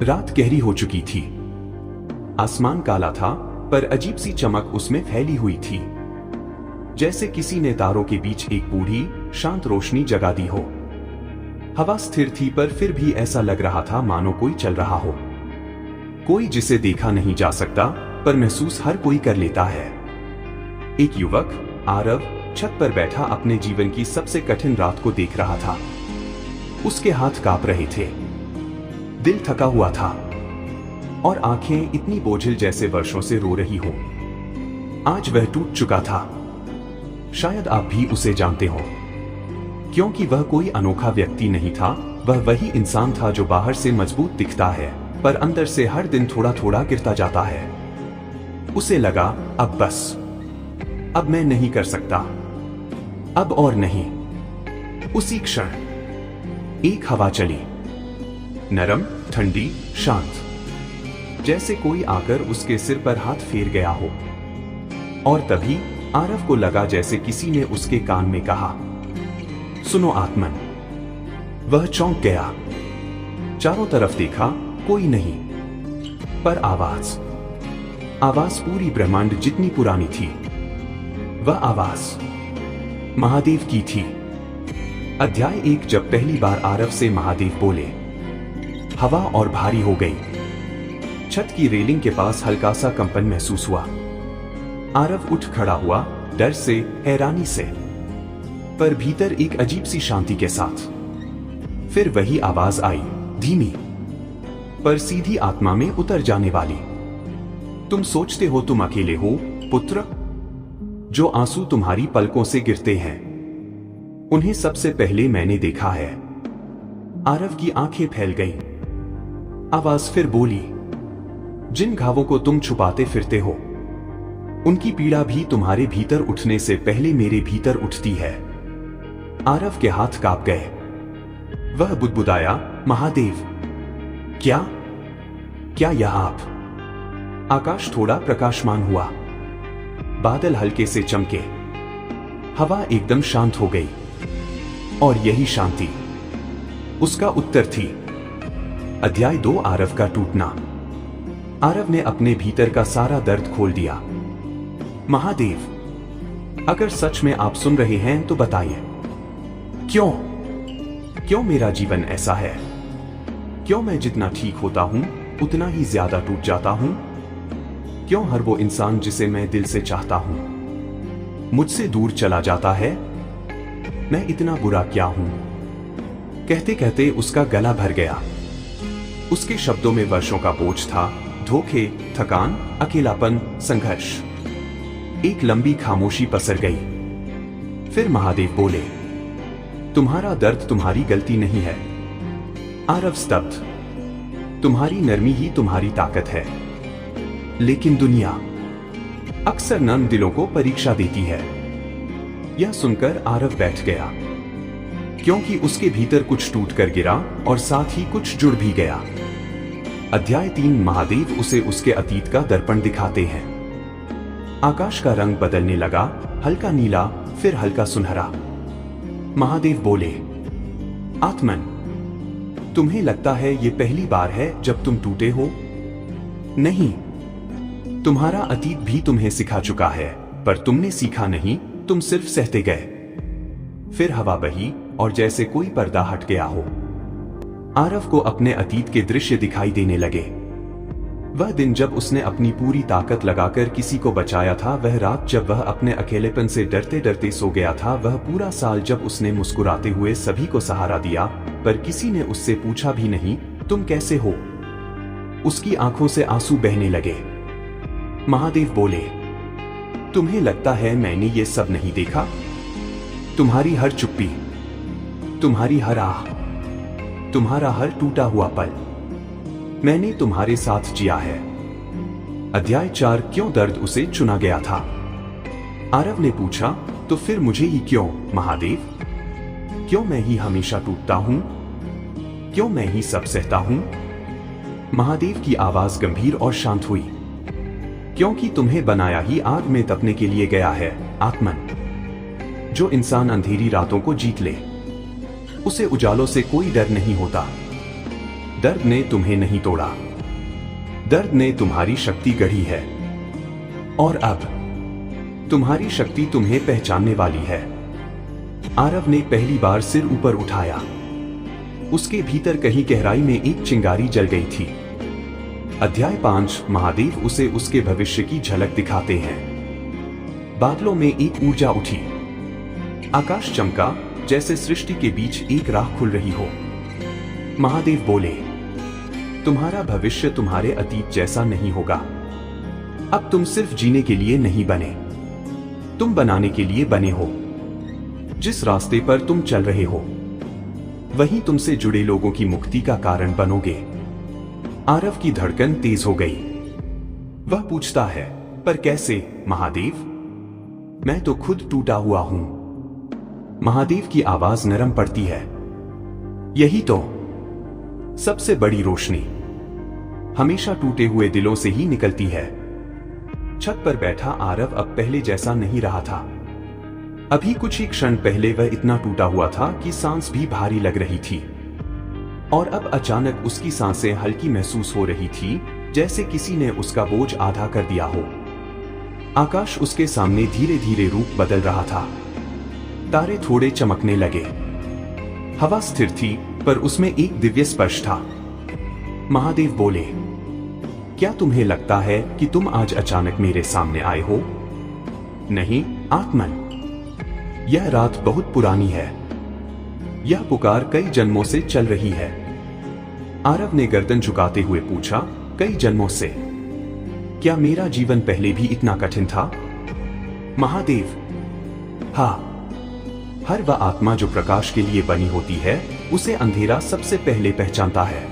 रात गहरी हो चुकी थी। आसमान काला था, पर अजीब सी चमक उसमें फैली हुई थी, जैसे किसी ने तारों के बीच एक बूढ़ी शांत रोशनी जगा दी हो। हवा स्थिर थी, पर फिर भी ऐसा लग रहा था मानो कोई चल रहा हो, कोई जिसे देखा नहीं जा सकता पर महसूस हर कोई कर लेता है। एक युवक आरव छत पर बैठा अपने जीवन की सबसे कठिन रात को देख रहा था। उसके हाथ कांप रहे थे, दिल थका हुआ था और आंखें इतनी बोझिल जैसे वर्षों से रो रही हो। आज वह टूट चुका था। शायद आप भी उसे जानते हो, क्योंकि वह कोई अनोखा व्यक्ति नहीं था। वह वही इंसान था जो बाहर से मजबूत दिखता है, पर अंदर से हर दिन थोड़ा थोड़ा गिरता जाता है। उसे लगा अब बस, अब मैं नहीं कर सकता, अब और नहीं। उसी क्षण एक हवा चली, नरम, ठंडी, शांत, जैसे कोई आकर उसके सिर पर हाथ फेर गया हो। और तभी आरव को लगा जैसे किसी ने उसके कान में कहा, सुनो आत्मन। वह चौंक गया, चारों तरफ देखा, कोई नहीं, पर आवाज पूरी ब्रह्मांड जितनी पुरानी थी। वह आवाज महादेव की थी। अध्याय 1। जब पहली बार आरव से महादेव बोले, हवा और भारी हो गई। छत की रेलिंग के पास हल्का सा कंपन महसूस हुआ। आरव उठ खड़ा हुआ, डर से, हैरानी से, पर भीतर एक अजीब सी शांति के साथ। फिर वही आवाज आई, धीमी पर सीधी आत्मा में उतर जाने वाली। तुम सोचते हो तुम अकेले हो पुत्र? जो आंसू तुम्हारी पलकों से गिरते हैं, उन्हें सबसे पहले मैंने देखा है। आरव की आंखें फैल गईं। आवाज फिर बोली, जिन घावों को तुम छुपाते फिरते हो, उनकी पीड़ा भी तुम्हारे भीतर उठने से पहले मेरे भीतर उठती है। आरव के हाथ कांप गए। वह बुदबुदाया, महादेव, क्या यह आप? आकाश थोड़ा प्रकाशमान हुआ, बादल हल्के से चमके, हवा एकदम शांत हो गई। और यही शांति उसका उत्तर थी। अध्याय 2। आरव का टूटना। आरव ने अपने भीतर का सारा दर्द खोल दिया। महादेव, अगर सच में आप सुन रहे हैं तो बताइए, क्यों मेरा जीवन ऐसा है? क्यों मैं जितना ठीक होता हूं उतना ही ज्यादा टूट जाता हूं? क्यों हर वो इंसान जिसे मैं दिल से चाहता हूं मुझसे दूर चला जाता है? मैं इतना बुरा क्या हूं? कहते कहते उसका गला भर गया। उसके शब्दों में वर्षों का बोझ था, धोखे, थकान, अकेलापन, संघर्ष। एक लंबी खामोशी पसर गई। फिर महादेव बोले, तुम्हारा दर्द तुम्हारी गलती नहीं है। आरव स्तब्ध। तुम्हारी नरमी ही तुम्हारी ताकत है। लेकिन दुनिया अक्सर नर्म दिलों को परीक्षा देती है। यह सुनकर आरव बैठ गया, क्योंकि उसके भीतर कुछ टूट कर गिरा और साथ ही कुछ जुड़ भी गया। अध्याय 3। महादेव उसे उसके अतीत का दर्पण दिखाते हैं। आकाश का रंग बदलने लगा, हल्का नीला, फिर हल्का सुनहरा। महादेव बोले, आत्मन, तुम्हें लगता है ये पहली बार है जब तुम टूटे हो? नहीं, तुम्हारा अतीत भी तुम्हें सिखा चुका है, पर तुमने सीखा नहीं, तुम सिर्फ सहते गए। फिर हवा बही और जैसे कोई पर्दा हट गया हो, आरव को अपने अतीत के दृश्य दिखाई देने लगे। वह दिन जब उसने अपनी पूरी ताकत लगाकर किसी को बचाया था, वह रात जब वह अपने अकेलेपन से डरते डरते सो गया था, वह पूरा साल जब उसने मुस्कुराते हुए सभी को सहारा दिया, पर किसी ने उससे पूछा भी नहीं, तुम कैसे हो? उसकी आंखों से आंसू बहने लगे। महादेव बोले, तुम्हें लगता है मैंने ये सब नहीं देखा? तुम्हारी हर चुप्पी, तुम्हारी हर आह, तुम्हारा हर टूटा हुआ पल मैंने तुम्हारे साथ जिया है। अध्याय 4। क्यों दर्द उसे चुना गया था? आरव ने पूछा, तो फिर मुझे ही क्यों महादेव? क्यों मैं ही हमेशा टूटता हूं? क्यों मैं ही सब सहता हूं? महादेव की आवाज गंभीर और शांत हुई, क्योंकि तुम्हें बनाया ही आग में तपने के लिए गया है आत्मन। जो इंसान अंधेरी रातों को जीत ले, उसे उजालों से कोई डर नहीं होता। दर्द ने तुम्हें नहीं तोड़ा, दर्द ने तुम्हारी शक्ति गढ़ी है, और अब तुम्हारी शक्ति तुम्हें पहचानने वाली है। आरव ने पहली बार सिर ऊपर उठाया। उसके भीतर कहीं गहराई में एक चिंगारी जल गई थी। अध्याय 5 महादेव उसे उसके भविष्य की झलक दिखाते हैं। बादलों में एक ऊर्जा उठी। आकाश चमका जैसे सृष्टि के बीच एक राह खुल रही हो। महादेव बोले, तुम्हारा भविष्य तुम्हारे अतीत जैसा नहीं होगा। अब तुम सिर्फ जीने के लिए नहीं बने, तुम बनाने के लिए बने हो। जिस रास्ते पर तुम चल रहे हो वहीं तुमसे जुड़े लोगों की मुक्ति का कारण बनोगे। आरव की धड़कन तेज हो गई। वह पूछता है, पर कैसे महादेव? मैं तो खुद टूटा हुआ हूं। महादेव की आवाज नरम पड़ती है। यही तो सबसे बड़ी रोशनी हमेशा टूटे हुए दिलों से ही निकलती है। छत पर बैठा आरव अब पहले जैसा नहीं रहा था। अभी कुछ ही क्षण पहले वह इतना टूटा हुआ था कि सांस भी भारी लग रही थी, और अब अचानक उसकी सांसें हल्की महसूस हो रही थी, जैसे किसी ने उसका बोझ आधा कर दिया हो। आकाश उसके सामने धीरे धीरे रूप बदल रहा था। तारे थोड़े चमकने लगे। हवा स्थिर थी, पर उसमें एक दिव्य स्पर्श था। महादेव बोले, क्या तुम्हें लगता है कि तुम आज अचानक मेरे सामने आए हो? नहीं आत्मन, यह रात बहुत पुरानी है। यह पुकार कई जन्मों से चल रही है। आरव ने गर्दन झुकाते हुए पूछा, कई जन्मों से? क्या मेरा जीवन पहले भी इतना कठिन था? महादेव, हाँ, हर वह आत्मा जो प्रकाश के लिए बनी होती है उसे अंधेरा सबसे पहले पहचानता है।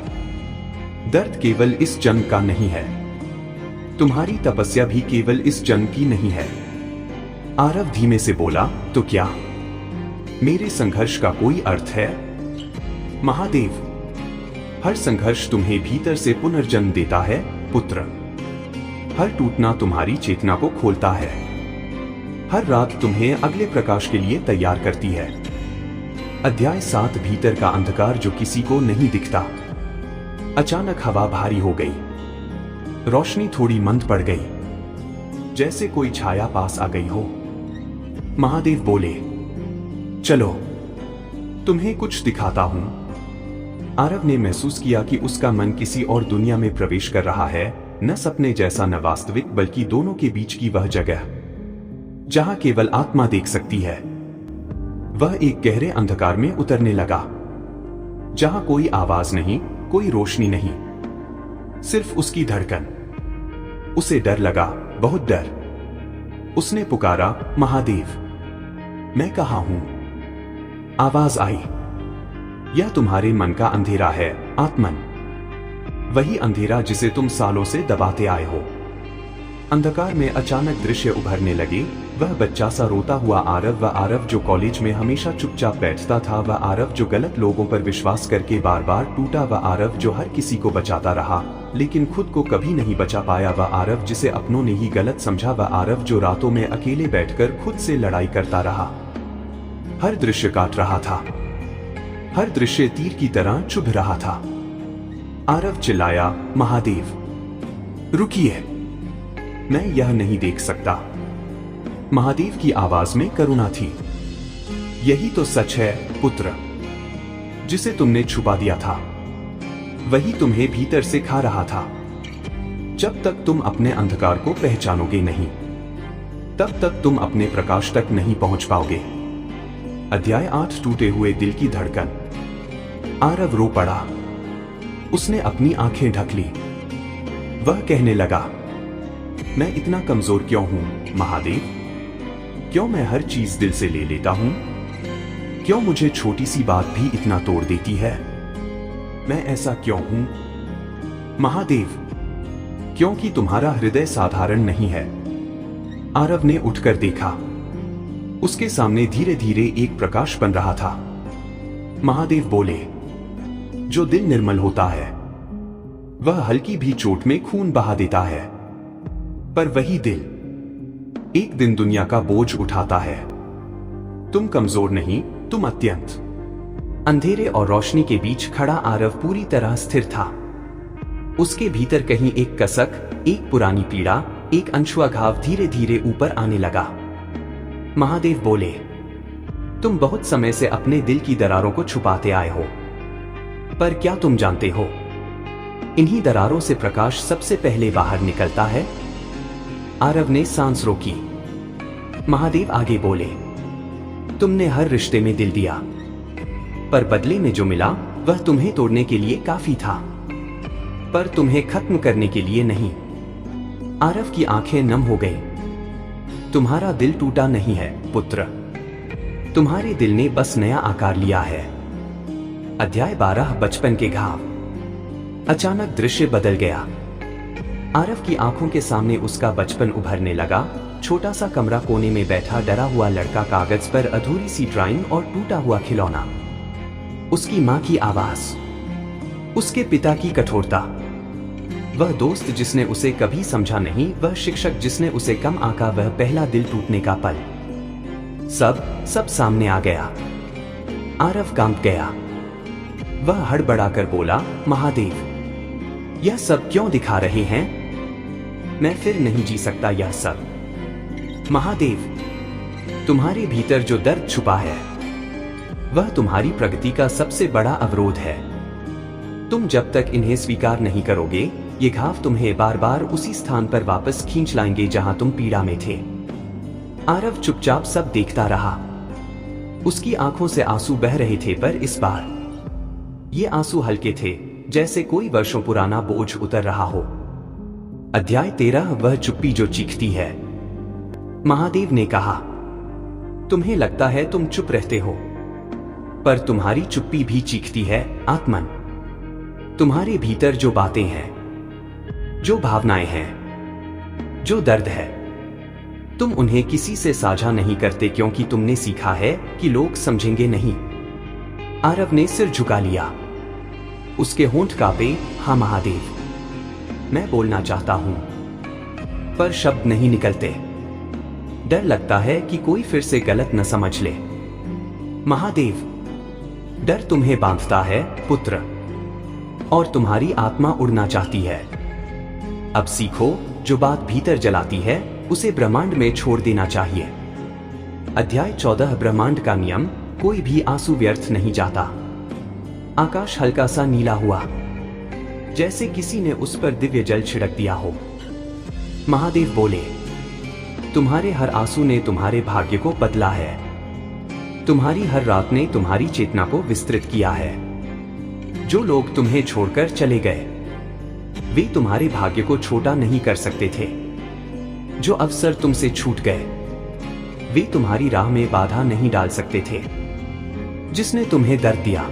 दर्द केवल इस जन्म का नहीं है, तुम्हारी तपस्या भी केवल इस जन्म की नहीं है। आरव धीमे से बोला, तो क्या मेरे संघर्ष का कोई अर्थ है? महादेव, हर संघर्ष तुम्हें भीतर से पुनर्जन्म देता है पुत्र। हर टूटना तुम्हारी चेतना को खोलता है। हर रात तुम्हें अगले प्रकाश के लिए तैयार करती है। अध्याय 7 भीतर का अंधकार जो किसी को नहीं दिखता। अचानक हवा भारी हो गई। रोशनी थोड़ी मंद पड़ गई, जैसे कोई छाया पास आ गई हो। महादेव बोले, चलो तुम्हें कुछ दिखाता हूं। आरव ने महसूस किया कि उसका मन किसी और दुनिया में प्रवेश कर रहा है, न सपने जैसा न वास्तविक, बल्कि दोनों के बीच की वह जगह जहां केवल आत्मा देख सकती है। वह एक गहरे अंधकार में उतरने लगा, जहां कोई आवाज नहीं, कोई रोशनी नहीं, सिर्फ उसकी धड़कन। उसे डर लगा, बहुत डर। उसने पुकारा, महादेव, मैं कहां हूं? आवाज आई, यह तुम्हारे मन का अंधेरा है आत्मन, वही अंधेरा जिसे तुम सालों से दबाते आए हो। अंधकार में अचानक दृश्य उभरने लगे। वह बच्चा सा रोता हुआ आरव, वह आरव जो कॉलेज में हमेशा चुपचाप बैठता था, वह आरव जो गलत लोगों पर विश्वास करके बार बार टूटा, वह आरव जो हर किसी को बचाता रहा लेकिन खुद को कभी नहीं बचा पाया, वह आरव जिसे अपनों ने ही गलत समझा, वह आरव जो रातों में अकेले बैठकर खुद से लड़ाई करता रहा। हर दृश्य काट रहा था, हर दृश्य तीर की तरह चुभ रहा था। आरव चिल्लाया, महादेव रुकिए, मैं यह नहीं देख सकता। महादेव की आवाज में करुणा थी। यही तो सच है पुत्र, जिसे तुमने छुपा दिया था वही तुम्हें भीतर से खा रहा था। जब तक तुम अपने अंधकार को पहचानोगे नहीं, तब तक तुम अपने प्रकाश तक नहीं पहुंच पाओगे। अध्याय 8 टूटे हुए दिल की धड़कन। आरव रो पड़ा। उसने अपनी आंखें ढक ली। वह कहने लगा, मैं इतना कमजोर क्यों हूं महादेव? क्यों मैं हर चीज दिल से ले लेता हूं? क्यों मुझे छोटी सी बात भी इतना तोड़ देती है? मैं ऐसा क्यों हूं महादेव? क्योंकि तुम्हारा हृदय साधारण नहीं है। आरव ने उठकर देखा। उसके सामने धीरे धीरे एक प्रकाश बन रहा था। महादेव बोले, जो दिल निर्मल होता है वह हल्की भी चोट में खून बहा देता है, पर वही दिल एक दिन दुनिया का बोझ उठाता है। तुम कमजोर नहीं, तुम अत्यंत अंधेरे और रोशनी के बीच खड़ा आरव पूरी तरह स्थिर था। उसके भीतर कहीं एक कसक, एक पुरानी पीड़ा, एक अनछुआ घाव धीरे धीरे ऊपर आने लगा। महादेव बोले, तुम बहुत समय से अपने दिल की दरारों को छुपाते आए हो, पर क्या तुम जानते हो, इन्हीं दरारों से प्रकाश सबसे पहले बाहर निकलता है। आरव ने सांस रोकी। महादेव आगे बोले, तुमने हर रिश्ते में दिल दिया, पर बदले में जो मिला वह तुम्हें तोड़ने के लिए काफी था, पर तुम्हें खत्म करने के लिए नहीं। आरव की आंखें नम हो गईं। तुम्हारा दिल टूटा नहीं है पुत्र, तुम्हारे दिल ने बस नया आकार लिया है। अध्याय 12 बचपन के घाव। अचानक दृश्य बदल गया। आरव की आंखों के सामने उसका बचपन उभरने लगा। छोटा सा कमरा, कोने में बैठा डरा हुआ लड़का, कागज पर अधूरी सी ड्राइंग और टूटा हुआ खिलौना। उसकी मां की आवाज, उसके पिता की कठोरता, वह दोस्त जिसने उसे कभी समझा नहीं, वह शिक्षक जिसने उसे कम आंका, वह पहला दिल टूटने का पल। सब सामने आ गया। आरव कांप गया। वह हड़बड़ाकर बोला, महादेव, यह सब क्यों दिखा रहे हैं? मैं फिर नहीं जी सकता यह सब। महादेव, तुम्हारे भीतर जो दर्द छुपा है वह तुम्हारी प्रगति का सबसे बड़ा अवरोध है। तुम जब तक इन्हें स्वीकार नहीं करोगे, ये घाव तुम्हें बार बार उसी स्थान पर वापस खींच लाएंगे जहां तुम पीड़ा में थे। आरव चुपचाप सब देखता रहा। उसकी आंखों से आंसू बह रहे थे, पर इस बार ये आंसू हल्के थे, जैसे कोई वर्षों पुराना बोझ उतर रहा हो। अध्याय 13 वह चुप्पी जो चीखती है। महादेव ने कहा, तुम्हें लगता है तुम चुप रहते हो, पर तुम्हारी चुप्पी भी चीखती है आत्मन। तुम्हारे भीतर जो बातें हैं, जो भावनाएं हैं, जो दर्द है, तुम उन्हें किसी से साझा नहीं करते क्योंकि तुमने सीखा है कि लोग समझेंगे नहीं। आरव ने सिर झुका लिया। उसके होंठ कांपे। हाँ महादेव, मैं बोलना चाहता हूं, पर शब्द नहीं निकलते। डर लगता है कि कोई फिर से गलत न समझ ले। महादेव, डर तुम्हें बांधता है पुत्र, और तुम्हारी आत्मा उड़ना चाहती है। अब सीखो, जो बात भीतर जलाती है उसे ब्रह्मांड में छोड़ देना चाहिए। अध्याय 14 ब्रह्मांड का नियम। कोई भी आंसू व्यर्थ नहीं जाता। आकाश हल्का सा नीला हुआ, जैसे किसी ने उस पर दिव्य जल छिड़क दिया हो। महादेव बोले, तुम्हारे हर आंसू ने तुम्हारे भाग्य को बदला है। तुम्हारी हर रात ने तुम्हारी चेतना को विस्तृत किया है। जो लोग तुम्हें छोड़कर चले गए, वे तुम्हारे भाग्य को छोटा नहीं कर सकते थे। जो अवसर तुमसे छूट गए, वे तुम्हारी राह में बाधा नहीं डाल सकते थे। जिसने तुम्हें दर्द दिया,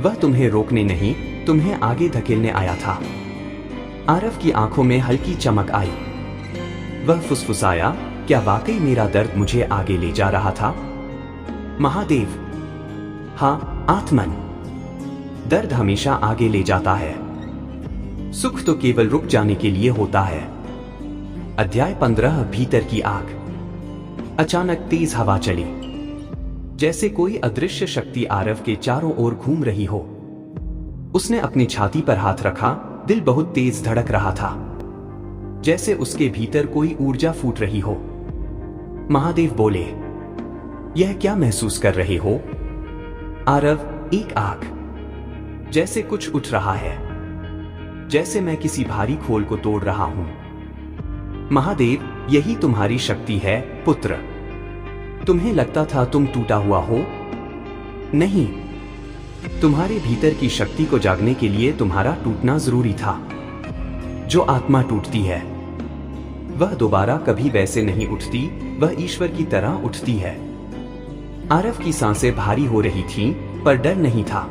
वह तुम्हें रोकने नहीं, तुम्हें आगे धकेलने आया था। आरव की आंखों में हल्की चमक आई। वह फुसफुसाया, क्या वाकई मेरा दर्द मुझे आगे ले जा रहा था? महादेव, हाँ आत्मन, दर्द हमेशा आगे ले जाता है। सुख तो केवल रुक जाने के लिए होता है। अध्याय 15 भीतर की आग। अचानक तेज हवा चली, जैसे कोई अदृश्य शक्ति आरव के चारों ओर घूम रही हो। उसने अपनी छाती पर हाथ रखा। दिल बहुत तेज धड़क रहा था, जैसे उसके भीतर कोई ऊर्जा फूट रही हो। महादेव बोले, यह क्या महसूस कर रहे हो? आरव, एक आग, जैसे कुछ उठ रहा है, जैसे मैं किसी भारी खोल को तोड़ रहा हूं। महादेव, यही तुम्हारी शक्ति है पुत्र। तुम्हें लगता था तुम टूटा हुआ हो? नहीं, तुम्हारे भीतर की शक्ति को जागने के लिए तुम्हारा टूटना जरूरी था। जो आत्मा टूटती है, वह दोबारा कभी वैसे नहीं उठती, वह ईश्वर की तरह उठती है। आरव की सांसें भारी हो रही थीं, पर डर नहीं था।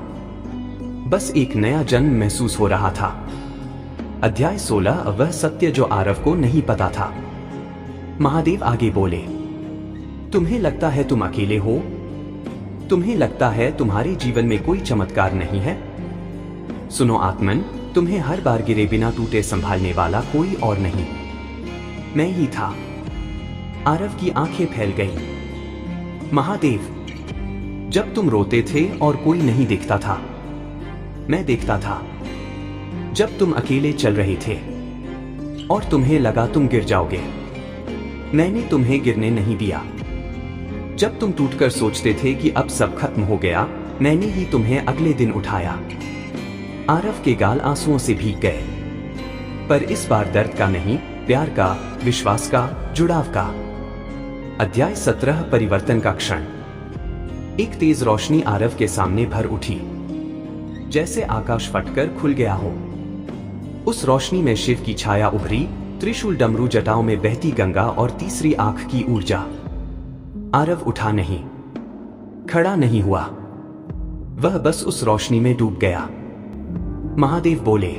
बस एक नया जन्म महसूस हो रहा था। अध्याय 16 वह सत्य जो आरव को नहीं पता था। महादेव आगे बोले, तुम्हें लगता है तुम अकेले हो? तुम्हें लगता है तुम्हारे जीवन में कोई चमत्कार नहीं है? सुनो आत्मन, तुम्हें हर बार गिरे बिना टूटे संभालने वाला कोई और नहीं, मैं ही था। आरव की आंखें फैल गईं। महादेव, जब तुम रोते थे और कोई नहीं देखता था, मैं देखता था। जब तुम अकेले चल रहे थे और तुम्हें लगा तुम गिर जाओगे, मैंने तुम्हें गिरने नहीं दिया। जब तुम टूटकर सोचते थे कि अब सब खत्म हो गया, मैंने ही तुम्हें अगले दिन उठाया। आरव के गाल आंसुओं से भीग गए, पर इस बार दर्द का नहीं, प्यार का, विश्वास का, जुड़ाव का। अध्याय 17 परिवर्तन का क्षण। एक तेज रोशनी आरव के सामने भर उठी, जैसे आकाश फटकर खुल गया हो। उस रोशनी में शिव की छाया उभरी, त्रिशूल, डमरू, जटाओं में बहती गंगा और तीसरी आंख की ऊर्जा। आरव उठा नहीं, खड़ा नहीं हुआ, वह बस उस रोशनी में डूब गया। महादेव बोले,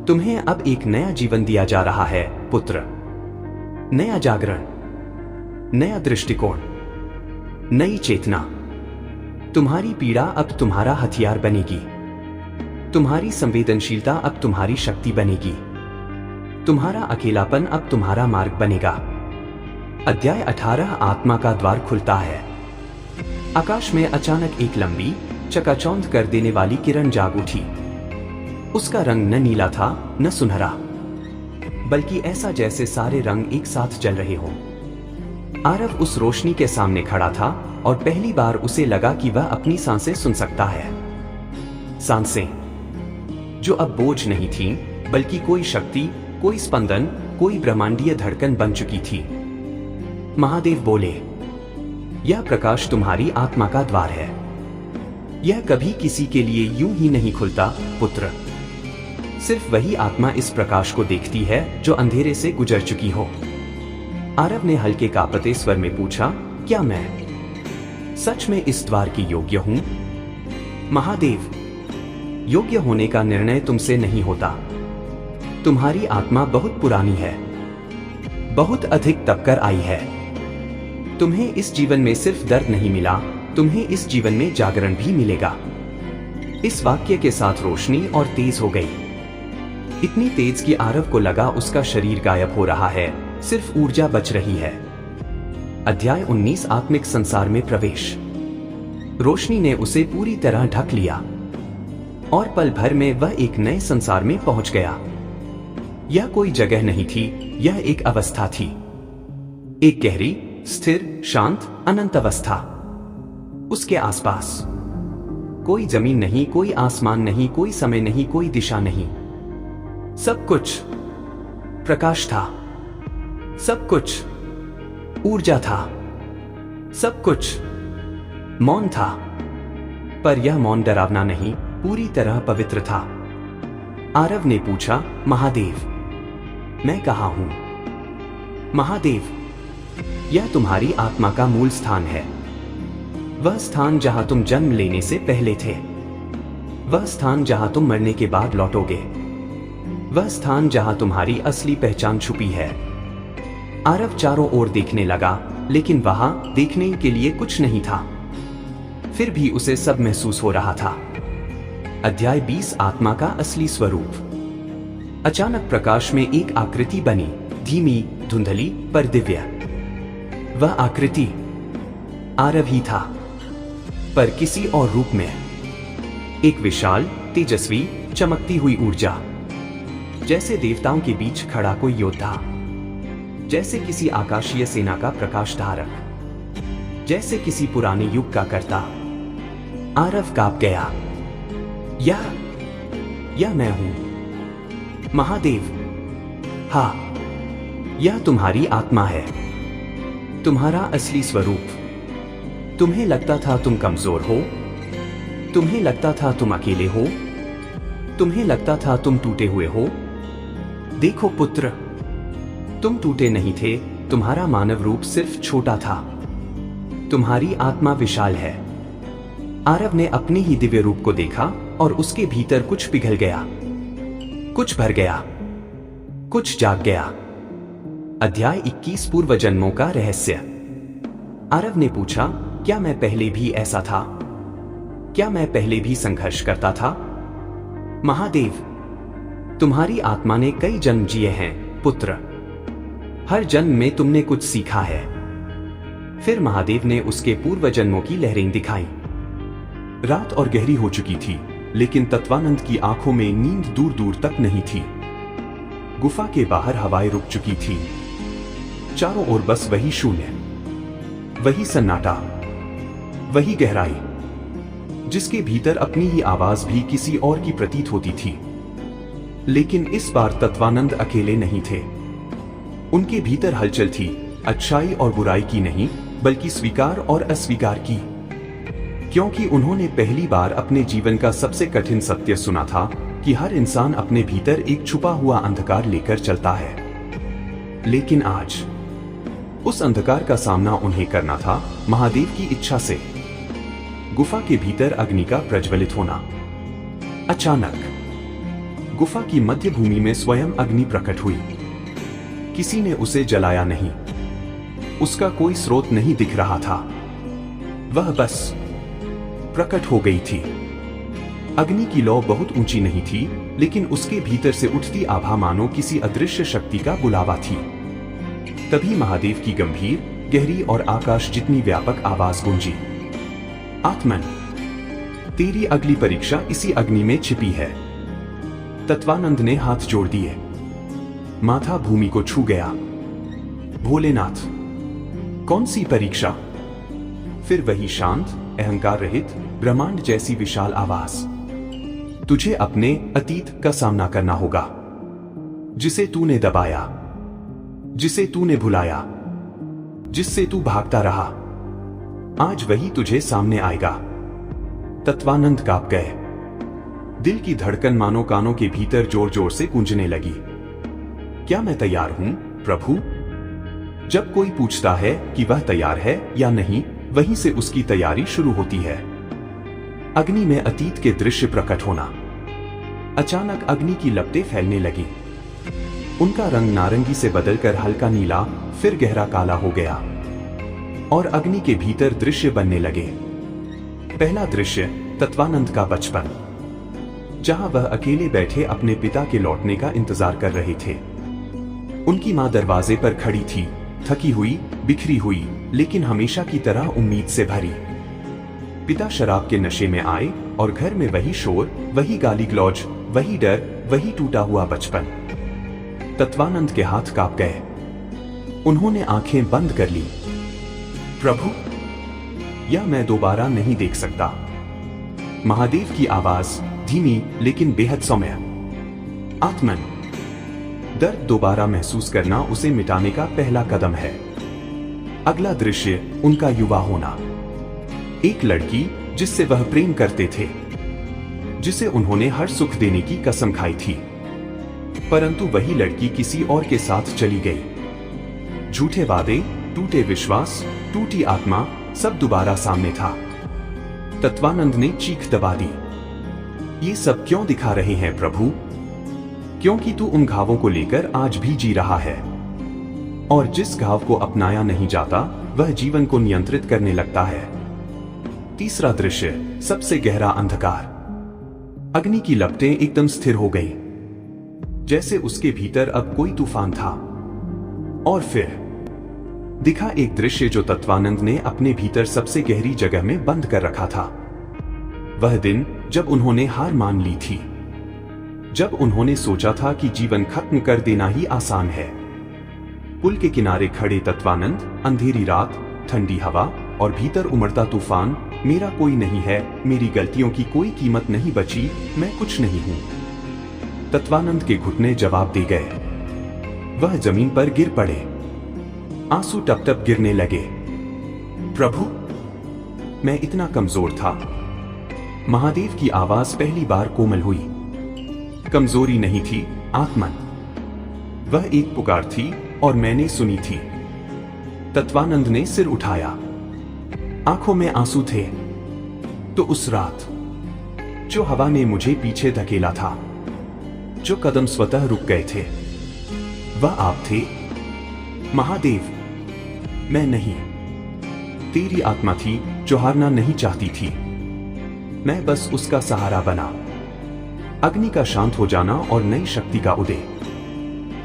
तुम्हें अब एक नया जीवन दिया जा रहा है पुत्र। नया जागरण, नया दृष्टिकोण, नई चेतना। तुम्हारी पीड़ा अब तुम्हारा हथियार बनेगी, तुम्हारी संवेदनशीलता अब तुम्हारी शक्ति बनेगी, तुम्हारा अकेलापन अब तुम्हारा मार्ग बनेगा। अध्याय 18 आत्मा का द्वार खुलता है। आकाश में अचानक एक लंबी, चकाचौंध कर देने वाली किरण जाग उठी। उसका रंग न नीला था, न सुनहरा, बल्कि ऐसा जैसे सारे रंग एक साथ जल रहे हों। आरव उस रोशनी के सामने खड़ा था और पहली बार उसे लगा कि वह अपनी सांसें सुन सकता है। सांसें जो अब बोझ नहीं थीं, बल्कि कोई शक्ति, कोई स्पंदन, कोई ब्रह्मांडीय धड़कन बन चुकी थी। महादेव बोले, यह प्रकाश तुम्हारी आत्मा का द्वार है। यह कभी किसी के लिए यूं ही नहीं खुलता पुत्र। सिर्फ वही आत्मा इस प्रकाश को देखती है जो अंधेरे से गुजर चुकी हो। आरव ने हल्के कांपते स्वर में पूछा, क्या मैं सच में इस द्वार के योग्य हूं? महादेव, योग्य होने का निर्णय तुमसे नहीं होता। तुम्हारी आत्मा बहुत पुरानी है, बहुत अधिक तप कर आई है। तुम्हें इस जीवन में सिर्फ दर्द नहीं मिला, तुम्हें इस जीवन में जागरण भी मिलेगा। इस वाक्य के साथ रोशनी और तेज हो गई, इतनी तेज कि आरव को लगा उसका शरीर गायब हो रहा है, सिर्फ ऊर्जा बच रही है। अध्याय 19 आत्मिक संसार में प्रवेश। रोशनी ने उसे पूरी तरह ढक लिया और पल भर में वह एक नए संसार में पहुंच गया। यह कोई जगह नहीं थी, यह एक अवस्था थी, एक गहरी, स्थिर, शांत, अनंत अवस्था। उसके आसपास कोई जमीन नहीं, कोई आसमान नहीं, कोई समय नहीं, कोई दिशा नहीं। सब कुछ प्रकाश था, सब कुछ ऊर्जा था, सब कुछ मौन था। पर यह मौन डरावना नहीं, पूरी तरह पवित्र था। आरव ने पूछा, महादेव, मैं कहाँ हूं? महादेव, यह तुम्हारी आत्मा का मूल स्थान है। वह स्थान जहां तुम जन्म लेने से पहले थे, वह स्थान जहां तुम मरने के बाद लौटोगे, वह स्थान जहां तुम्हारी असली पहचान छुपी है। आरव चारों ओर देखने लगा, लेकिन वहां देखने के लिए कुछ नहीं था। फिर भी उसे सब महसूस हो रहा था। अध्याय 20 आत्मा का असली स्वरूप। अचानक प्रकाश में एक आकृति बनी, धीमी, धुंधली, पर दिव्य। वह आकृति आरव ही था, पर किसी और रूप में। एक विशाल, तेजस्वी, चमकती हुई ऊर्जा, जैसे देवताओं के बीच खड़ा कोई योद्धा, जैसे किसी आकाशीय सेना का प्रकाश धारक, जैसे किसी पुराने युग का कर्ता। आरव कांप गया। यह मैं हूं महादेव। हाँ, यह तुम्हारी आत्मा है, तुम्हारा असली स्वरूप। तुम्हें लगता था तुम कमजोर हो, तुम्हें लगता था तुम अकेले हो, तुम्हें लगता था तुम टूटे हुए हो। देखो पुत्र, तुम टूटे नहीं थे, तुम्हारा मानव रूप सिर्फ छोटा था, तुम्हारी आत्मा विशाल है। आरव ने अपने ही दिव्य रूप को देखा और उसके भीतर कुछ पिघल गया, कुछ भर गया, कुछ जाग गया। अध्याय 21 पूर्व जन्मों का रहस्य। आरव ने पूछा, क्या मैं पहले भी ऐसा था? क्या मैं पहले भी संघर्ष करता था? महादेव, तुम्हारी आत्मा ने कई जन्म जिए हैं पुत्र। हर जन्म में तुमने कुछ सीखा है, फिर महादेव ने उसके पूर्व जन्मों की लहरें दिखाई। रात और गहरी हो चुकी थी, लेकिन तत्वानंद की आंखों में नींद दूर दूर तक नहीं थी। गुफा के बाहर हवाएं रुक चुकी थी। चारों ओर बस वही शून्य, वही सन्नाटा, वही गहराई, जिसके भीतर अपनी ही आवाज भी किसी और की प्रतीत होती थी। लेकिन इस बार तत्वानंद अकेले नहीं थे। उनके भीतर हलचल थी, अच्छाई और बुराई की नहीं, बल्कि स्वीकार और अस्वीकार की। क्योंकि उन्होंने पहली बार अपने जीवन का सबसे कठिन सत्य सुना था कि हर इंसान अपने भीतर एक छुपा हुआ अंधकार लेकर चलता है। लेकिन आज उस अंधकार का सामना उन्हें करना था महादेव की इच्छा से। गुफा के भीतर अग्नि का प्रज्वलित होना। अचानक गुफा की मध्य भूमि में स्वयं अग्नि प्रकट हुई। किसी ने उसे जलाया नहीं, उसका कोई स्रोत नहीं दिख रहा था, वह बस प्रकट हो गई थी। अग्नि की लौ बहुत ऊंची नहीं थी, लेकिन उसके भीतर से उठती आभा मानो किसी अदृश्य शक्ति का बुलावा थी। तभी महादेव की गंभीर, गहरी और आकाश जितनी व्यापक आवाज गूंजी, आत्मन, तेरी अगली परीक्षा इसी अग्नि में छिपी है। तत्वानंद ने हाथ जोड़ दिए, माथा भूमि को छू गया। भोलेनाथ, कौन सी परीक्षा? फिर वही शांत, अहंकार रहित, ब्रह्मांड जैसी विशाल आवाज, तुझे अपने अतीत का सामना करना होगा, जिसे तूने दबाया, जिसे तूने भुलाया, जिससे तू भागता रहा। आज वही तुझे सामने आएगा। तत्वानंद कांप गए। दिल की धड़कन मानो कानों के भीतर जोर जोर से गूंजने लगी। क्या मैं तैयार हूं, प्रभु? जब कोई पूछता है कि वह तैयार है या नहीं, वहीं से उसकी तैयारी शुरू होती है। अग्नि में अतीत के दृश्य प्रकट होना। अचानक अग्नि की लपटें फैलने लगी। उनका रंग नारंगी से बदलकर हल्का नीला, फिर गहरा काला हो गया और अग्नि के भीतर दृश्य बनने लगे। पहला दृश्य तत्वानंद का बचपन, जहां वह अकेले बैठे अपने पिता के लौटने का इंतजार कर रहे थे। उनकी मां दरवाजे पर खड़ी थी, थकी हुई, बिखरी हुई, लेकिन हमेशा की तरह उम्मीद से भरी। पिता शराब के नशे में आए और घर में वही शोर, वही गाली गलौज, वही डर, वही टूटा हुआ बचपन। तत्वानंद के हाथ कांप गए। उन्होंने आंखें बंद कर ली। प्रभु, यह मैं दोबारा नहीं देख सकता। महादेव की आवाज धीमी लेकिन बेहद सौम्य, आत्मन, दर्द दोबारा महसूस करना उसे मिटाने का पहला कदम है। अगला दृश्य उनका युवा होना। एक लड़की जिससे वह प्रेम करते थे, जिसे उन्होंने हर सुख देने की कसम खाई थी, परंतु वही लड़की किसी और के साथ चली गई। झूठे वादे, टूटे विश्वास, टूटी आत्मा, सब दोबारा सामने था। तत्वानंद ने चीख दबा दी। ये सब क्यों दिखा रहे हैं प्रभु? क्योंकि तू उन घावों को लेकर आज भी जी रहा है, और जिस घाव को अपनाया नहीं जाता वह जीवन को नियंत्रित करने लगता है। तीसरा दृश्य सबसे गहरा अंधकार। अग्नि की लपटें एकदम स्थिर हो गई, जैसे उसके भीतर अब कोई तूफान था। और फिर दिखा एक दृश्य जो तत्वानंद ने अपने भीतर सबसे गहरी जगह में बंद कर रखा था। वह दिन जब उन्होंने हार मान ली थी, जब उन्होंने सोचा था कि जीवन खत्म कर देना ही आसान है। पुल के किनारे खड़े तत्वानंद, अंधेरी रात, ठंडी हवा और भीतर उमड़ता तूफान। मेरा कोई नहीं है, मेरी गलतियों की कोई कीमत नहीं बची, मैं कुछ नहीं हूं। तत्वानंद के घुटने जवाब दे गए। वह जमीन पर गिर पड़े, आंसू टप टप गिरने लगे। प्रभु, मैं इतना कमजोर था। महादेव की आवाज पहली बार कोमल हुई। कमजोरी नहीं थी, आत्मन। वह एक पुकार थी और मैंने सुनी थी। तत्वानंद ने सिर उठाया, आंखों में आंसू थे। तो उस रात जो हवा ने मुझे पीछे धकेला था, जो कदम स्वतः रुक गए थे, वह आप थे महादेव। मैं नहीं, तेरी आत्मा थी जो हारना नहीं चाहती थी। मैं बस उसका सहारा बना। अग्नि का शांत हो जाना और नई शक्ति का उदय।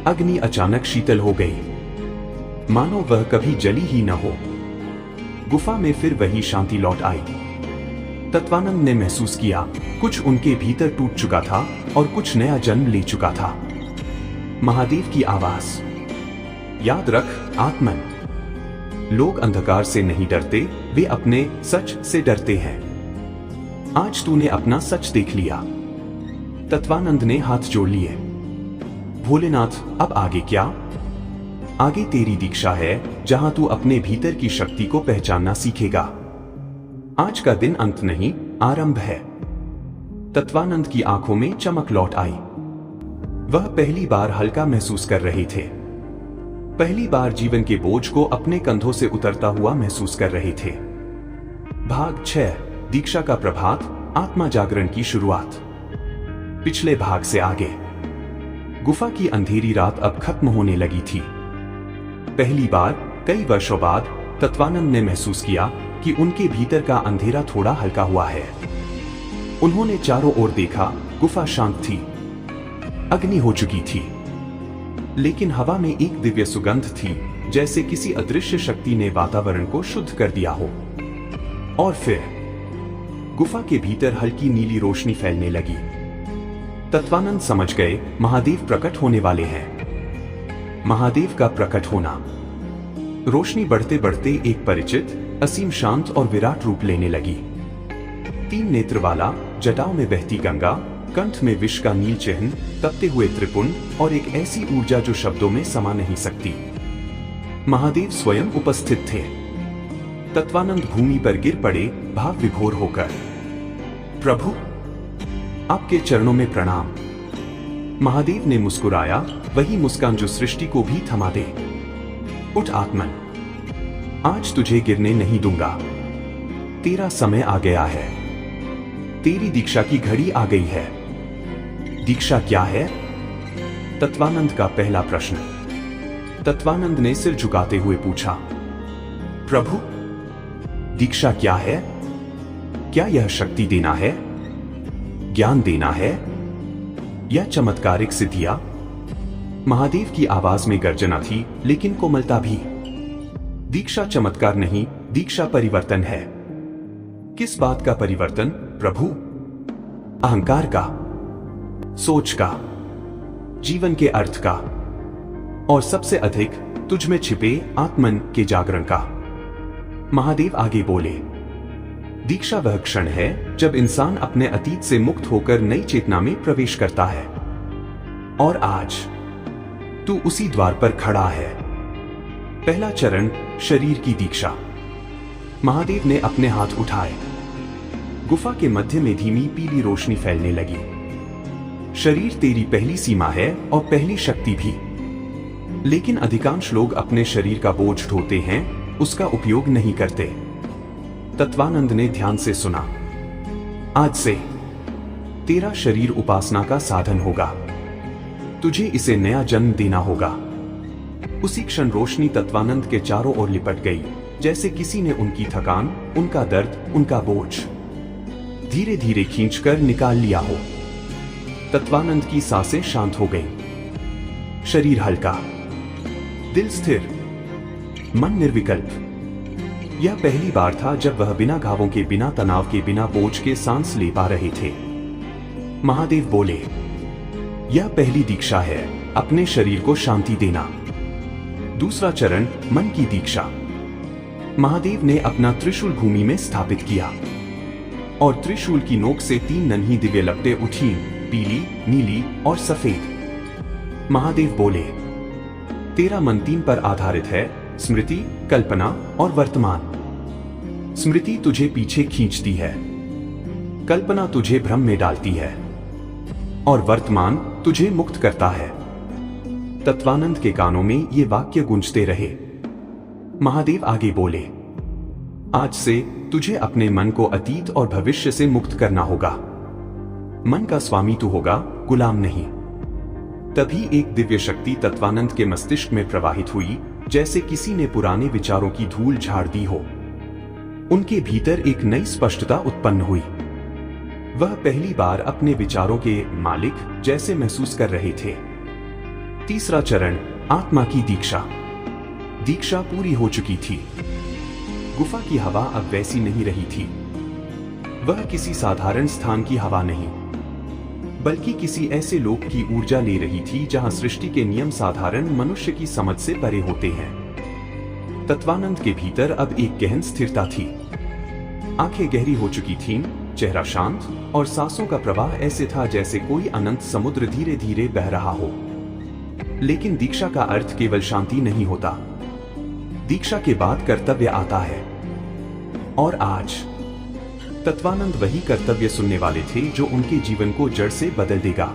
अग्नि अचानक शीतल हो गई, मानो वह कभी जली ही न हो। गुफा में फिर वही शांति लौट आई। तत्वानंद ने महसूस किया कुछ उनके भीतर टूट चुका था और कुछ नया जन्म ले चुका था। महादेव की आवाज, याद रख आत्मन, लोग अंधकार से नहीं डरते, वे अपने सच से डरते हैं। आज तूने अपना सच देख लिया। तत्वानंद ने हाथ जोड़ लिए। भोलेनाथ, अब आगे क्या? आगे तेरी दीक्षा है, जहां तू अपने भीतर की शक्ति को पहचानना सीखेगा। आज का दिन अंत नहीं, आरंभ है। तत्वानंद की आंखों में चमक लौट आई। वह पहली बार हल्का महसूस कर रहे थे। पहली बार जीवन के बोझ को अपने कंधों से उतरता हुआ महसूस कर रहे थे। भाग 6, दीक्षा का प्रभात, आत्मा जागरण की शुरुआत। पिछले भाग से आगे। गुफा की अंधेरी रात अब खत्म होने लगी थी। पहली बार कई वर्षों बाद तत्वानंद ने महसूस किया कि उनके भीतर का अंधेरा थोड़ा हल्का हुआ है। उन्होंने चारों ओर देखा। गुफा शांत थी, अग्नि हो चुकी थी, लेकिन हवा में एक दिव्य सुगंध थी, जैसे किसी अदृश्य शक्ति ने वातावरण को शुद्ध कर दिया हो। और फिर गुफा के भीतर हल्की नीली रोशनी फैलने लगी। तत्वानंद समझ गए महादेव प्रकट होने वाले हैं। महादेव का प्रकट होना। रोशनी बढ़ते बढ़ते एक परिचित, असीम शांत और विराट रूप लेने लगी। 3 नेत्र वाला, जटाओं में बहती गंगा, कंठ में विष का नील चिन्ह, तपते हुए त्रिपुंड और एक ऐसी ऊर्जा जो शब्दों में समा नहीं सकती। महादेव स्वयं उपस्थित थे। तत्वानंद भूमि पर गिर पड़े, भाव विभोर होकर। प्रभु, आपके चरणों में प्रणाम। महादेव ने मुस्कुराया, वही मुस्कान जो सृष्टि को भी थमा दे। उठ आत्मन, आज तुझे गिरने नहीं दूंगा। तेरा समय आ गया है। तेरी दीक्षा की घड़ी आ गई है। दीक्षा क्या है? तत्वानंद का पहला प्रश्न। तत्वानंद ने सिर झुकाते हुए पूछा, प्रभु, दीक्षा क्या है? क्या यह शक्ति देना है, ज्ञान देना है, या चमत्कारिक सिद्धियां? महादेव की आवाज में गर्जना थी, लेकिन कोमलता भी। दीक्षा चमत्कार नहीं, दीक्षा परिवर्तन है। किस बात का परिवर्तन प्रभु? अहंकार का, सोच का, जीवन के अर्थ का, और सबसे अधिक तुझ में छिपे आत्मन के जागरण का। महादेव आगे बोले, दीक्षा वह क्षण है जब इंसान अपने अतीत से मुक्त होकर नई चेतना में प्रवेश करता है। और आज तू उसी द्वार पर खड़ा है। पहला चरण, शरीर की दीक्षा। महादेव ने अपने हाथ उठाए। गुफा के मध्य में धीमी पीली रोशनी फैलने लगी। शरीर तेरी पहली सीमा है और पहली शक्ति भी। लेकिन अधिकांश लोग अपने शरीर का बोझ ढोते हैं, उसका उपयोग नहीं करते। तत्वानंद ने ध्यान से सुना। आज से तेरा शरीर उपासना का साधन होगा। तुझे इसे नया जन्म देना होगा। उसी क्षण रोशनी तत्वानंद के चारों ओर लिपट गई, जैसे किसी ने उनकी थकान, उनका दर्द, उनका बोझ धीरे धीरे खींचकर निकाल लिया हो। तत्वानंद की सांसें शांत हो गईं। शरीर हल्का, दिल स्थिर, मन निर्विकल्प। यह पहली बार था जब वह बिना घावों के, बिना तनाव के, बिना बोझ के सांस ले पा रहे थे। महादेव बोले, यह पहली दीक्षा है, अपने शरीर को शांति देना। दूसरा चरण, मन की दीक्षा। महादेव ने अपना त्रिशूल भूमि में स्थापित किया और त्रिशूल की नोक से 3 नन्ही दिव्य लपटें उठी, पीली, नीली और सफेद। महादेव बोले, तेरा मन 3 पर आधारित है, स्मृति, कल्पना और वर्तमान। स्मृति तुझे पीछे खींचती है, कल्पना तुझे भ्रम में डालती है, और वर्तमान तुझे मुक्त करता है। तत्वानंद के कानों में ये वाक्य गूंजते रहे। महादेव आगे बोले, आज से तुझे अपने मन को अतीत और भविष्य से मुक्त करना होगा। मन का स्वामी तू होगा, गुलाम नहीं। तभी एक दिव्य शक्ति तत्वानंद के मस्तिष्क में प्रवाहित हुई, जैसे किसी ने पुराने विचारों की धूल झाड़ दी हो। उनके भीतर एक नई स्पष्टता उत्पन्न हुई। वह पहली बार अपने विचारों के मालिक जैसे महसूस कर रहे थे। तीसरा चरण, आत्मा की दीक्षा। दीक्षा पूरी हो चुकी थी। गुफा की हवा अब वैसी नहीं रही थी। वह किसी साधारण स्थान की हवा नहीं, बल्कि किसी ऐसे लोक की ऊर्जा ले रही थी जहां सृष्टि के नियम साधारण मनुष्य की समझ से परे होते हैं। तत्वानंद के भीतर अब एक गहन स्थिरता थी। आंखें गहरी हो चुकी थीं, चेहरा शांत, और सांसों का प्रवाह ऐसे था जैसे कोई अनंत समुद्र धीरे धीरे बह रहा हो। लेकिन दीक्षा का अर्थ केवल शांति नहीं होता। दीक्षा के बाद कर्तव्य आता है। और आज तत्वानंद वही कर्तव्य सुनने वाले थे जो उनके जीवन को जड़ से बदल देगा।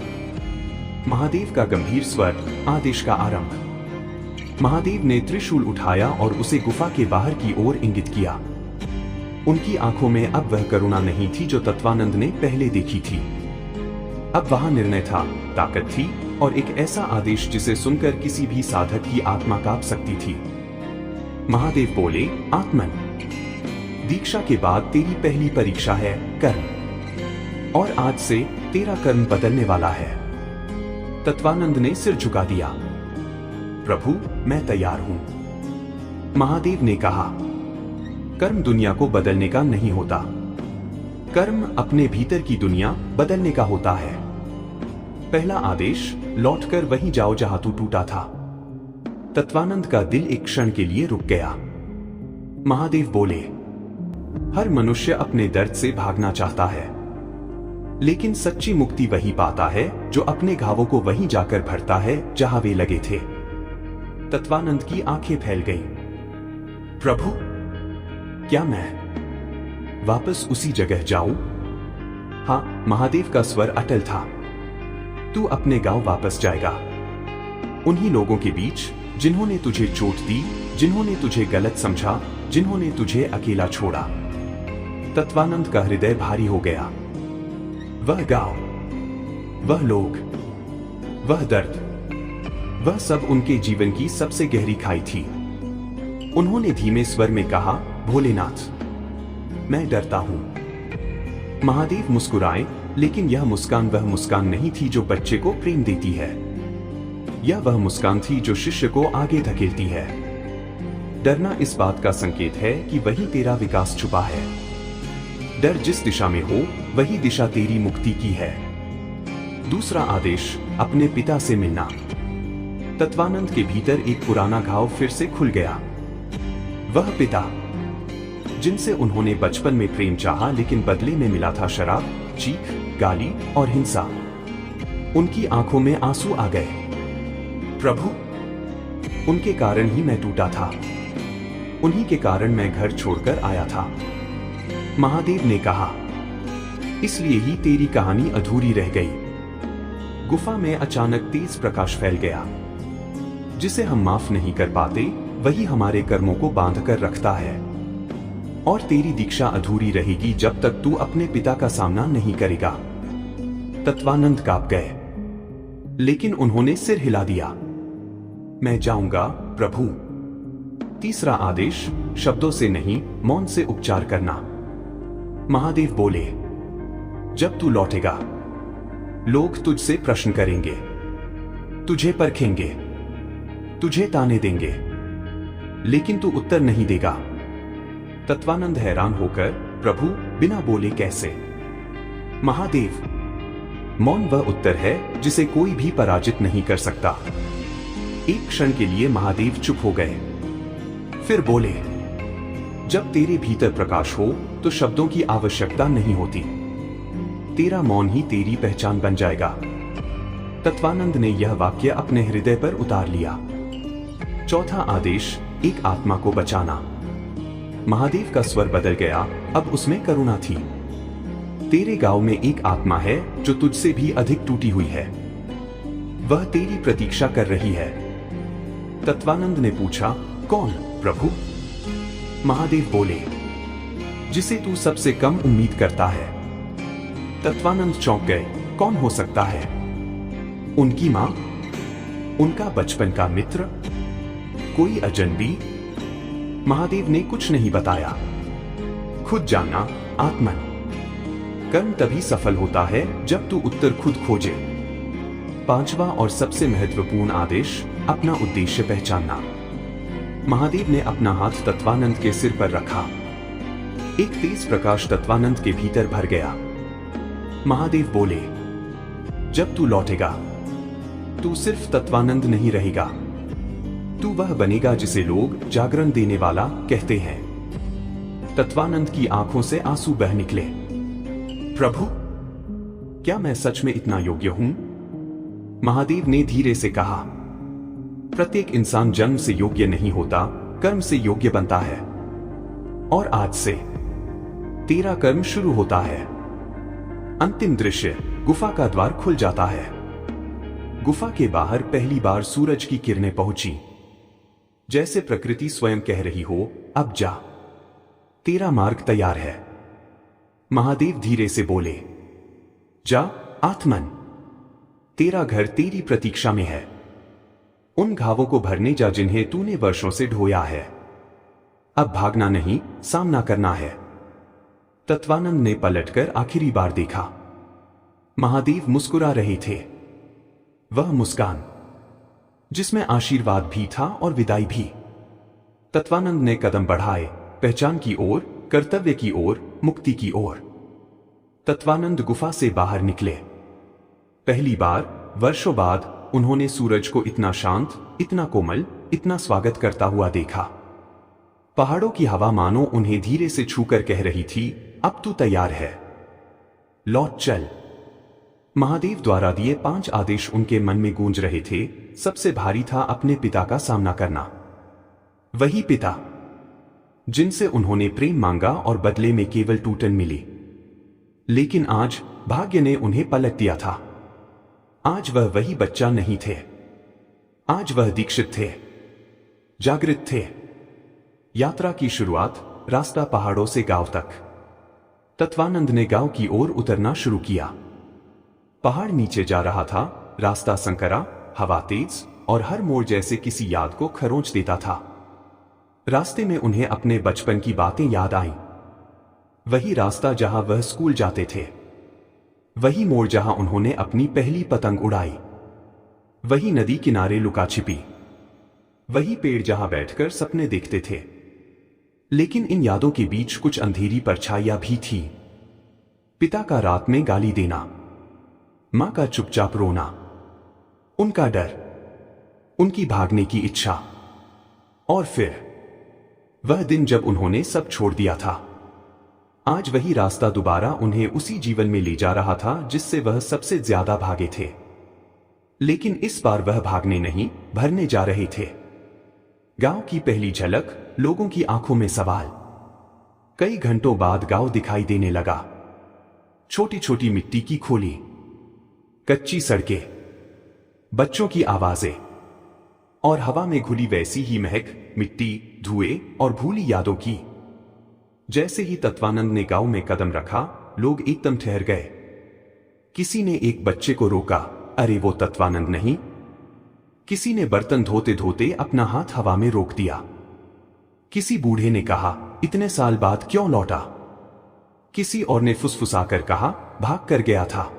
महादेव का गंभीर स्वर, आदेश का आरंभ। महादेव ने त्रिशूल उठाया और उसे गुफा के बाहर की ओर इंगित किया। उनकी आंखों में अब वह करुणा नहीं थी जो तत्वानंद ने पहले देखी थी। अब वहां निर्णय था, ताकत थी, और एक ऐसा आदेश जिसे सुनकर किसी भी साधक की आत्मा कांप सकती थी। महादेव बोले, आत्मन, दीक्षा के बाद तेरी पहली परीक्षा है कर्म, और आज से तेरा कर्म बदलने वाला है। तत्वानंद ने सिर झुका दिया। प्रभु, मैं तैयार हूं। महादेव ने कहा, कर्म दुनिया को बदलने का नहीं होता। कर्म अपने भीतर की दुनिया बदलने का होता है। पहला आदेश, लौटकर वहीं जाओ जहां तू टूटा था। तत्वानंद का दिल एक क्षण के लिए रुक गया। महादेव बोले, हर मनुष्य अपने दर्द से भागना चाहता है, लेकिन सच्ची मुक्ति वही पाता है जो अपने घावों को वहीं जाकर भरता है जहां वे लगे थे। तत्वानंद की आंखें फैल गईं। प्रभु, क्या मैं वापस उसी जगह जाऊं? हाँ, महादेव का स्वर अटल था। तू अपने गांव वापस जाएगा, उन्हीं लोगों के बीच जिन्होंने तुझे चोट दी, जिन्होंने तुझे गलत समझा, जिन्होंने तुझे अकेला छोड़ा। तत्वानंद का हृदय भारी हो गया। वह गांव, वह लोग, वह दर्द, वह सब उनके जीवन की सबसे गहरी खाई थी। उन्होंने धीमे स्वर में कहा, भोलेनाथ, मैं डरता हूं। महादेव मुस्कुराए, लेकिन यह मुस्कान वह मुस्कान नहीं थी जो बच्चे को प्रेम देती है। यह वह मुस्कान थी जो शिष्य को आगे धकेलती है। डरना इस बात का संकेत है कि वही तेरा विकास छुपा है। डर जिस दिशा में हो, वही दिशा तेरी मुक्ति की है। दूसरा आदेश, अपने पिता से मिलना। तत्वानंद के भीतर एक पुराना घाव फिर से खुल गया। वह पिता जिनसे उन्होंने बचपन में प्रेम चाहा, लेकिन बदले में मिला था शराब, चीख, गाली और हिंसा। उनकी आंखों में आंसू आ गए। प्रभु, उनके कारण ही मैं टूटा था, उन्हीं के कारण मैं घर छोड़कर आया था। महादेव ने कहा, इसलिए ही तेरी कहानी अधूरी रह गई। गुफा में अचानक तेज प्रकाश फैल गया। जिसे हम माफ नहीं कर पाते, वही हमारे कर्मों को बांध कर रखता है। और तेरी दीक्षा अधूरी रहेगी जब तक तू अपने पिता का सामना नहीं करेगा। तत्वानंद कांप गए, लेकिन उन्होंने सिर हिला दिया। मैं जाऊंगा प्रभु। तीसरा आदेश, शब्दों से नहीं, मौन से उपचार करना। महादेव बोले, जब तू लौटेगा, लोग तुझसे प्रश्न करेंगे, तुझे परखेंगे, तुझे ताने देंगे, लेकिन तू उत्तर नहीं देगा। तत्वानंद हैरान होकर, प्रभु, बिना बोले कैसे? महादेव, मौन वह उत्तर है जिसे कोई भी पराजित नहीं कर सकता। एक क्षण के लिए महादेव चुप हो गए, फिर बोले, जब तेरे भीतर प्रकाश हो तो शब्दों की आवश्यकता नहीं होती। तेरा मौन ही तेरी पहचान बन जाएगा। तत्वानंद ने यह वाक्य अपने हृदय पर उतार लिया। चौथा आदेश, एक आत्मा को बचाना। महादेव का स्वर बदल गया, अब उसमें करुणा थी। तेरे गांव में एक आत्मा है जो तुझसे भी अधिक टूटी हुई है। वह तेरी प्रतीक्षा कर रही है। तत्वानंद ने पूछा, कौन प्रभु? महादेव बोले, जिसे तू सबसे कम उम्मीद करता है। तत्वानंद चौंक गए, कौन हो सकता है? उनकी मां? उनका बचपन का मित्र? कोई अजनबी? महादेव ने कुछ नहीं बताया। खुद जानना, आत्मन। कर्म तभी सफल होता है जब तू उत्तर खुद खोजे। पांचवा और सबसे महत्वपूर्ण आदेश, अपना उद्देश्य पहचानना। महादेव ने अपना हाथ तत्वानंद के सिर पर रखा। एक तेज प्रकाश तत्वानंद के भीतर भर गया। महादेव बोले, जब तू लौटेगा तू सिर्फ तत्वानंद नहीं रहेगा, तू वह बनेगा जिसे लोग जागरण देने वाला कहते हैं। तत्वानंद की आंखों से आंसू बह निकले। प्रभु, क्या मैं सच में इतना योग्य हूं? महादेव ने धीरे से कहा, प्रत्येक इंसान जन्म से योग्य नहीं होता, कर्म से योग्य बनता है। और आज से तेरा कर्म शुरू होता है। अंतिम दृश्य, गुफा का द्वार खुल जाता है। गुफा के बाहर पहली बार सूरज की किरणें पहुंची, जैसे प्रकृति स्वयं कह रही हो, अब जा, तेरा मार्ग तैयार है। महादेव धीरे से बोले, जा आत्मन, तेरा घर तेरी प्रतीक्षा में है। उन घावों को भरने जा जिन्हें तूने वर्षों से ढोया है। अब भागना नहीं, सामना करना है। तत्वानंद ने पलटकर आखिरी बार देखा। महादेव मुस्कुरा रहे थे। वह मुस्कान जिसमें आशीर्वाद भी था और विदाई भी। तत्वानंद ने कदम बढ़ाए, पहचान की ओर, कर्तव्य की ओर, मुक्ति की ओर। तत्वानंद गुफा से बाहर निकले। पहली बार वर्षों बाद उन्होंने सूरज को इतना शांत, इतना कोमल, इतना स्वागत करता हुआ देखा। पहाड़ों की हवा मानो उन्हें धीरे से छूकर कह रही थी, अब तू तैयार है, लौट चल। महादेव द्वारा दिए 5 आदेश उनके मन में गूंज रहे थे। सबसे भारी था अपने पिता का सामना करना। वही पिता जिनसे उन्होंने प्रेम मांगा और बदले में केवल टूटन मिली। लेकिन आज भाग्य ने उन्हें पलट दिया था। आज वह वही बच्चा नहीं थे। आज वह दीक्षित थे, जागृत थे। यात्रा की शुरुआत, रास्ता पहाड़ों से गांव तक। तत्वानंद ने गांव की ओर उतरना शुरू किया। पहाड़ नीचे जा रहा था, रास्ता संकरा, हवा तेज और हर मोड़ जैसे किसी याद को खरोंच देता था। रास्ते में उन्हें अपने बचपन की बातें याद आईं। वही रास्ता जहां वह स्कूल जाते थे, वही मोड़ जहां उन्होंने अपनी पहली पतंग उड़ाई, वही नदी किनारे लुका छिपी, वही पेड़ जहां बैठकर सपने देखते थे। लेकिन इन यादों के बीच कुछ अंधेरी परछाइयां भी थी। पिता का रात में गाली देना, मां का चुपचाप रोना, उनका डर, उनकी भागने की इच्छा, और फिर वह दिन जब उन्होंने सब छोड़ दिया था। आज वही रास्ता दोबारा उन्हें उसी जीवन में ले जा रहा था जिससे वह सबसे ज्यादा भागे थे। लेकिन इस बार वह भागने नहीं, भरने जा रहे थे। गांव की पहली झलक, लोगों की आंखों में सवाल। कई घंटों बाद गांव दिखाई देने लगा। छोटी छोटी मिट्टी की खोली, कच्ची सड़कें, बच्चों की आवाजें और हवा में घुली वैसी ही महक, मिट्टी, धुएं और भूली यादों की। जैसे ही तत्वानंद ने गांव में कदम रखा, लोग एकदम ठहर गए। किसी ने एक बच्चे को रोका, अरे वो तत्वानंद नहीं। किसी ने बर्तन धोते धोते अपना हाथ हवा में रोक दिया। किसी बूढ़े ने कहा, इतने साल बाद क्यों लौटा? किसी और ने फुसफुसाकर कहा, भाग कर गया था,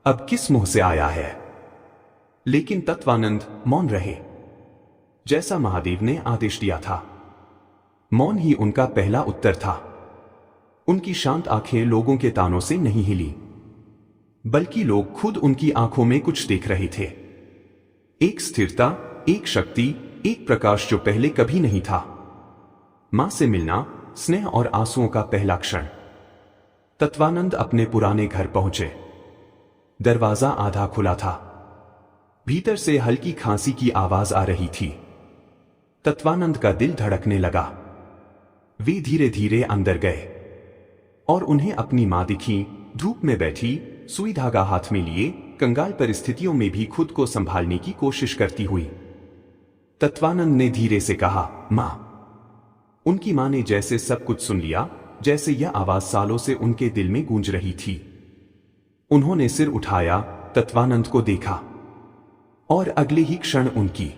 अब किस मुंह से आया है? लेकिन तत्वानंद मौन रहे, जैसा महादेव ने आदेश दिया था। मौन ही उनका पहला उत्तर था। उनकी शांत आंखें लोगों के तानों से नहीं हिली, बल्कि लोग खुद उनकी आंखों में कुछ देख रहे थे। एक स्थिरता, एक शक्ति, एक प्रकाश जो पहले कभी नहीं था। मां से मिलना, स्नेह और आंसुओं का पहला क्षण। तत्वानंद अपने पुराने घर पहुंचे। दरवाजा आधा खुला था। भीतर से हल्की खांसी की आवाज आ रही थी। तत्वानंद का दिल धड़कने लगा। वे धीरे धीरे अंदर गए और उन्हें अपनी मां दिखी, धूप में बैठी, सुई धागा हाथ में लिए, कंगाल परिस्थितियों में भी खुद को संभालने की कोशिश करती हुई। तत्वानंद ने धीरे से कहा, मां। उनकी मां ने जैसे सब कुछ सुन लिया, जैसे यह आवाज सालों से उनके दिल में गूंज रही थी। उन्होंने सिर उठाया, तत्वानंद को देखा और अगले ही क्षण उनकी